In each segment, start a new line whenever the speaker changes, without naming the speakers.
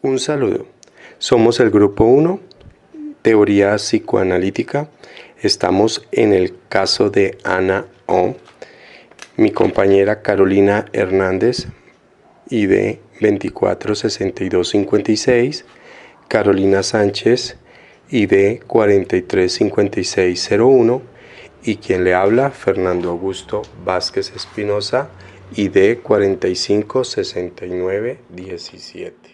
Un saludo. Somos el grupo 1, Teoría Psicoanalítica. Estamos en el caso de Ana O. Mi compañera Carolina Hernández, ID 246256. Carolina Sánchez, ID 435601. Y quien le habla, Fernando Augusto Vázquez Espinosa, ID 456917.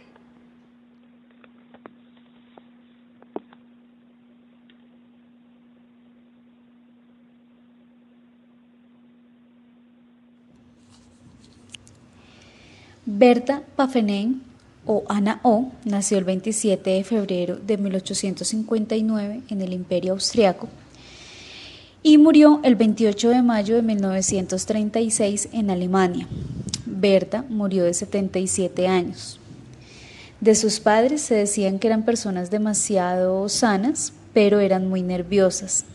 Berta Pfaffenheim, o Ana O, nació el 27 de febrero de 1859 en el Imperio Austriaco y murió el 28 de mayo de 1936 en Alemania. Berta murió de 77 años. De sus padres se decían que eran personas demasiado sanas, pero eran muy nerviosas.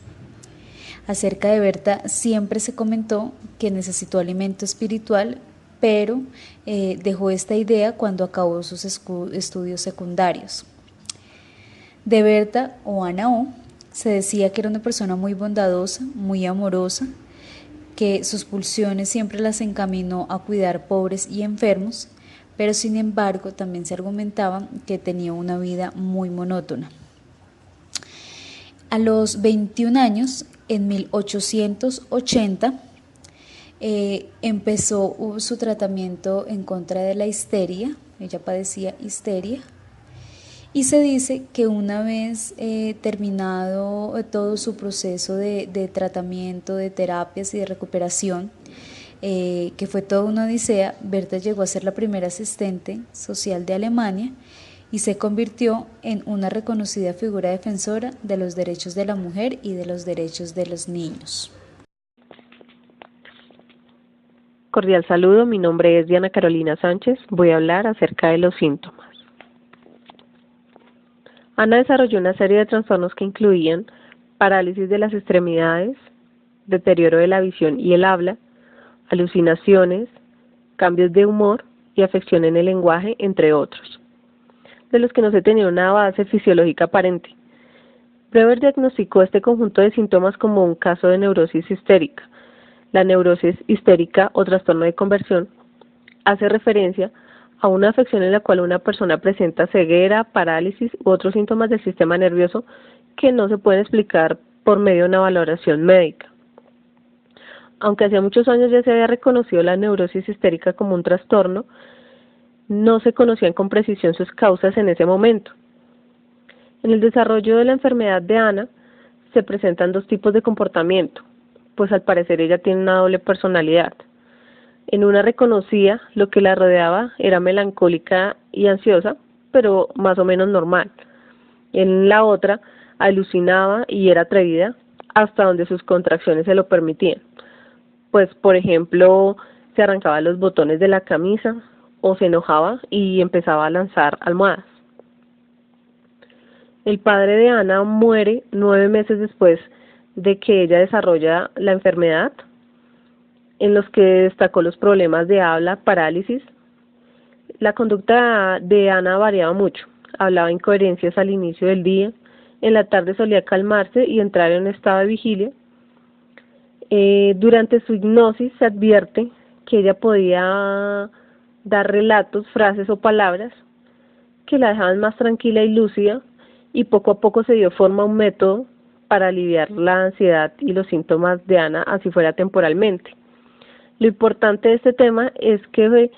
Acerca de Berta siempre se comentó que necesitó alimento espiritual, pero dejó esta idea cuando acabó sus estudios secundarios. De Berta, o Ana O, se decía que era una persona muy bondadosa, muy amorosa, que sus pulsiones siempre las encaminó a cuidar pobres y enfermos, pero sin embargo también se argumentaba que tenía una vida muy monótona. A los 21 años, en 1880, empezó su tratamiento en contra de la histeria. Ella padecía histeria. Y se dice que una vez terminado todo su proceso de tratamiento, de terapias y de recuperación, que fue toda una odisea, Berta llegó a ser la primera asistente social de Alemania y se convirtió en una reconocida figura defensora de los derechos de la mujer y de los derechos de los niños.
Cordial saludo, mi nombre es Diana Carolina Sánchez, voy a hablar acerca de los síntomas. Ana desarrolló una serie de trastornos que incluían parálisis de las extremidades, deterioro de la visión y el habla, alucinaciones, cambios de humor y afección en el lenguaje, entre otros, de los que no se tenía una base fisiológica aparente. Brewer diagnosticó este conjunto de síntomas como un caso de neurosis histérica. La neurosis histérica o trastorno de conversión hace referencia a una afección en la cual una persona presenta ceguera, parálisis u otros síntomas del sistema nervioso que no se pueden explicar por medio de una valoración médica. Aunque hacía muchos años ya se había reconocido la neurosis histérica como un trastorno, no se conocían con precisión sus causas en ese momento. En el desarrollo de la enfermedad de Ana se presentan dos tipos de comportamiento, pues al parecer ella tiene una doble personalidad. En una reconocía lo que la rodeaba era melancólica y ansiosa, pero más o menos normal. En la otra alucinaba y era atrevida hasta donde sus contracciones se lo permitían. Pues, por ejemplo, se arrancaba los botones de la camisa o se enojaba y empezaba a lanzar almohadas. El padre de Ana muere 9 meses después de que ella desarrolla la enfermedad, en los que destacó los problemas de habla, parálisis. La conducta de Ana variaba mucho, hablaba incoherencias al inicio del día, en la tarde solía calmarse y entrar en un estado de vigilia. Durante su hipnosis se advierte que ella podía dar relatos, frases o palabras que la dejaban más tranquila y lúcida, y poco a poco se dio forma a un método para aliviar la ansiedad y los síntomas de Ana, así fuera temporalmente. Lo importante de este tema es que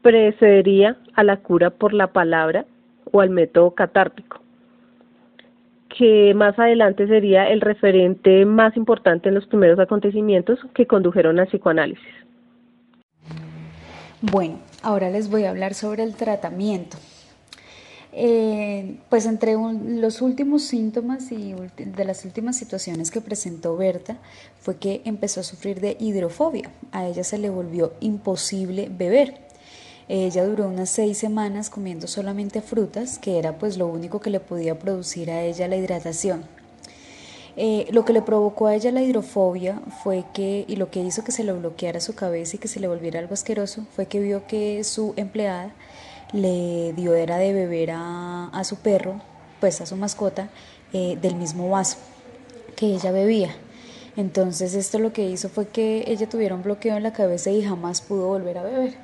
precedería a la cura por la palabra o al método catártico, que más adelante sería el referente más importante en los primeros acontecimientos que condujeron al psicoanálisis.
Bueno, ahora les voy a hablar sobre el tratamiento. Pues entre los últimos síntomas y de las últimas situaciones que presentó Berta fue que empezó a sufrir de hidrofobia. A ella se le volvió imposible beber. Ella duró unas 6 semanas comiendo solamente frutas, que era pues lo único que le podía producir a ella la hidratación. Lo que le provocó a ella la hidrofobia fue que, y lo que hizo que se le bloqueara su cabeza y que se le volviera algo asqueroso, fue que vio que su empleada le dio era de beber a su perro, pues a su mascota, del mismo vaso que ella bebía. Entonces esto lo que hizo fue que ella tuviera un bloqueo en la cabeza y jamás pudo volver a beber.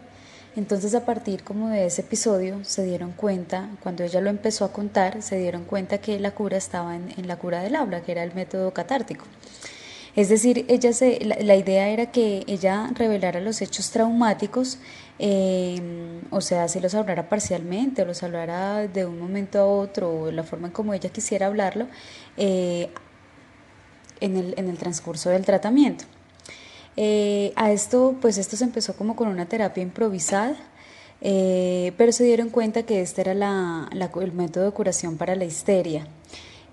Entonces a partir como de ese episodio se dieron cuenta, cuando ella lo empezó a contar, se dieron cuenta que la cura estaba en la cura del habla, que era el método catártico. Es decir, la idea era que ella revelara los hechos traumáticos, o sea, si los hablara parcialmente o los hablara de un momento a otro o de la forma en como ella quisiera hablarlo, en el transcurso del tratamiento. Pues esto se empezó como con una terapia improvisada, pero se dieron cuenta que este era el método de curación para la histeria.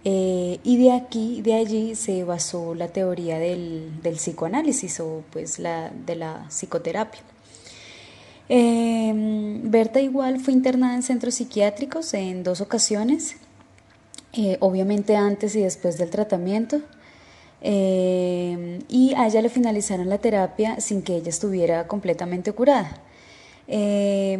Y de allí se basó la teoría del psicoanálisis o pues de la psicoterapia. Berta igual fue internada en centros psiquiátricos en 2 ocasiones, obviamente antes y después del tratamiento. Y a ella le finalizaron la terapia sin que ella estuviera completamente curada.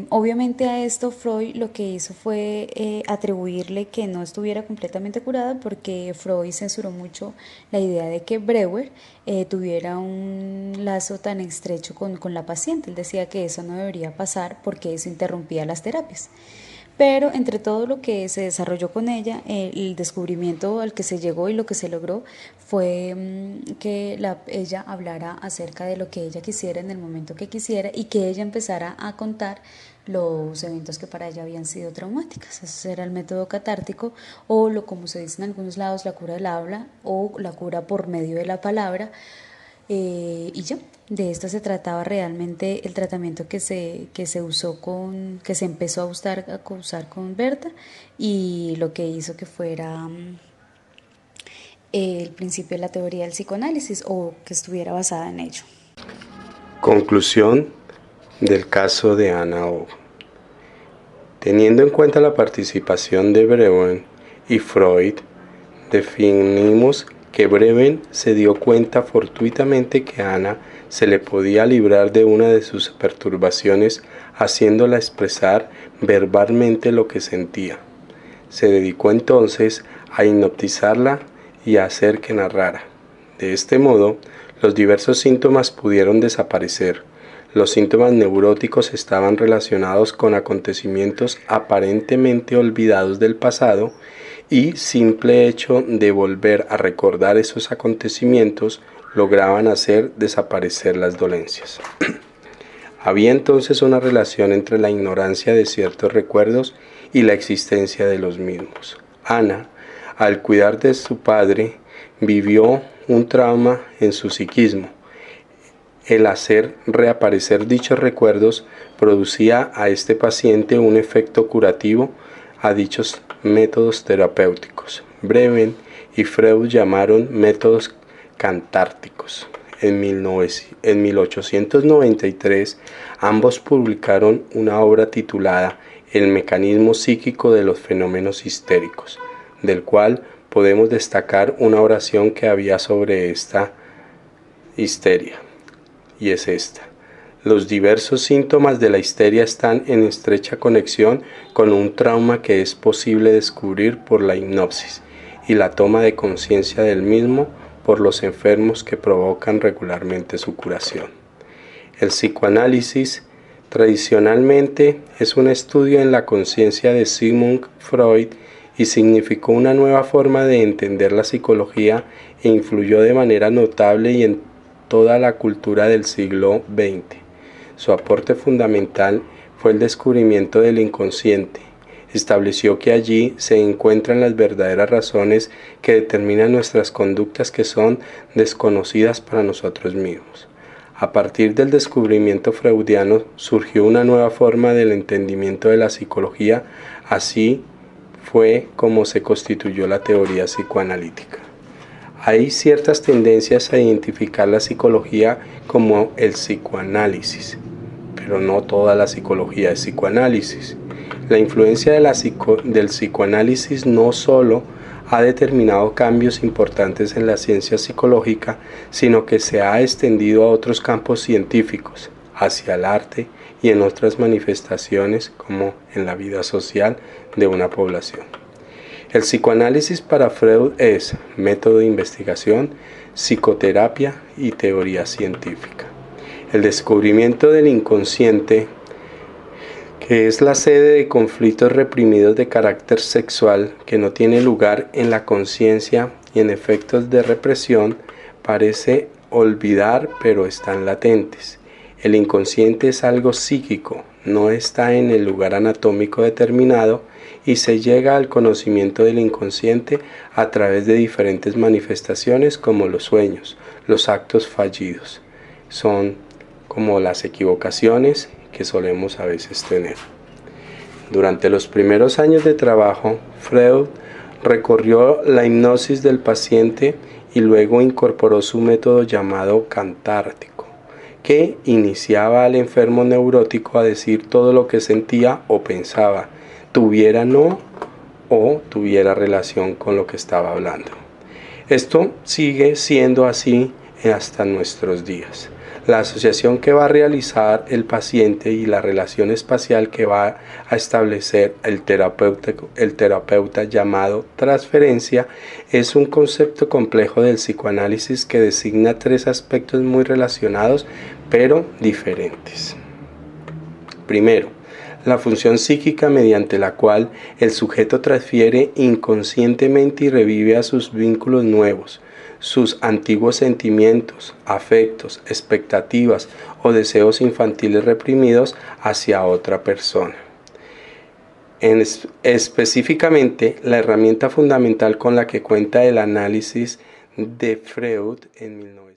Obviamente a esto Freud lo que hizo fue atribuirle que no estuviera completamente curada, porque Freud censuró mucho la idea de que Breuer tuviera un lazo tan estrecho con la paciente. Él decía que eso no debería pasar porque eso interrumpía las terapias. Pero entre todo lo que se desarrolló con ella, el descubrimiento al que se llegó y lo que se logró fue que ella hablara acerca de lo que ella quisiera en el momento que quisiera y que ella empezara a contar los eventos que para ella habían sido traumáticos. Ese era el método catártico, o como se dice en algunos lados, la cura del habla o la cura por medio de la palabra. Y ya, de esto se trataba realmente el tratamiento que se empezó a usar con Berta, y lo que hizo que fuera el principio de la teoría del psicoanálisis, o que estuviera basada en ello.
Conclusión del caso de Anna O. Teniendo en cuenta la participación de Breuer y Freud, definimos que Breuer se dio cuenta fortuitamente que a Anna se le podía librar de una de sus perturbaciones haciéndola expresar verbalmente lo que sentía. Se dedicó entonces a hipnotizarla y a hacer que narrara. De este modo, los diversos síntomas pudieron desaparecer. Los síntomas neuróticos estaban relacionados con acontecimientos aparentemente olvidados del pasado, y simple hecho de volver a recordar esos acontecimientos lograban hacer desaparecer las dolencias. Había entonces una relación entre la ignorancia de ciertos recuerdos y la existencia de los mismos. Anna, al cuidar de su padre, vivió un trauma en su psiquismo. El hacer reaparecer dichos recuerdos producía a este paciente un efecto curativo a dichos métodos terapéuticos. Breuer y Freud llamaron métodos catárticos. En 1893, ambos publicaron una obra titulada El mecanismo psíquico de los fenómenos histéricos, del cual podemos destacar una oración que había sobre esta histeria, y es esta: los diversos síntomas de la histeria están en estrecha conexión con un trauma que es posible descubrir por la hipnosis y la toma de conciencia del mismo por los enfermos que provocan regularmente su curación. El psicoanálisis tradicionalmente es un estudio en la conciencia de Sigmund Freud y significó una nueva forma de entender la psicología e influyó de manera notable y en toda la cultura del siglo XX. Su aporte fundamental fue el descubrimiento del inconsciente. Estableció que allí se encuentran las verdaderas razones que determinan nuestras conductas, que son desconocidas para nosotros mismos. A partir del descubrimiento freudiano surgió una nueva forma del entendimiento de la psicología. Así fue como se constituyó la teoría psicoanalítica. Hay ciertas tendencias a identificar la psicología como el psicoanálisis, pero no toda la psicología es psicoanálisis. La influencia del psicoanálisis no solo ha determinado cambios importantes en la ciencia psicológica, sino que se ha extendido a otros campos científicos, hacia el arte y en otras manifestaciones como en la vida social de una población. El psicoanálisis para Freud es método de investigación, psicoterapia y teoría científica. El descubrimiento del inconsciente, que es la sede de conflictos reprimidos de carácter sexual que no tiene lugar en la conciencia y en efectos de represión, parece olvidar pero están latentes. El inconsciente es algo psíquico, no está en el lugar anatómico determinado y se llega al conocimiento del inconsciente a través de diferentes manifestaciones como los sueños, los actos fallidos. Son como las equivocaciones que solemos a veces tener. Durante los primeros años de trabajo, Freud recorrió la hipnosis del paciente y luego incorporó su método llamado cantártico, que iniciaba al enfermo neurótico a decir todo lo que sentía o pensaba, tuviera no o tuviera relación con lo que estaba hablando. Esto sigue siendo así hasta nuestros días. La asociación que va a realizar el paciente y la relación espacial que va a establecer el terapeuta llamado transferencia es un concepto complejo del psicoanálisis que designa tres aspectos muy relacionados pero diferentes. Primero, la función psíquica mediante la cual el sujeto transfiere inconscientemente y revive a sus vínculos nuevos, sus antiguos sentimientos, afectos, expectativas o deseos infantiles reprimidos hacia otra persona. Específicamente, la herramienta fundamental con la que cuenta el análisis de Freud en 1900.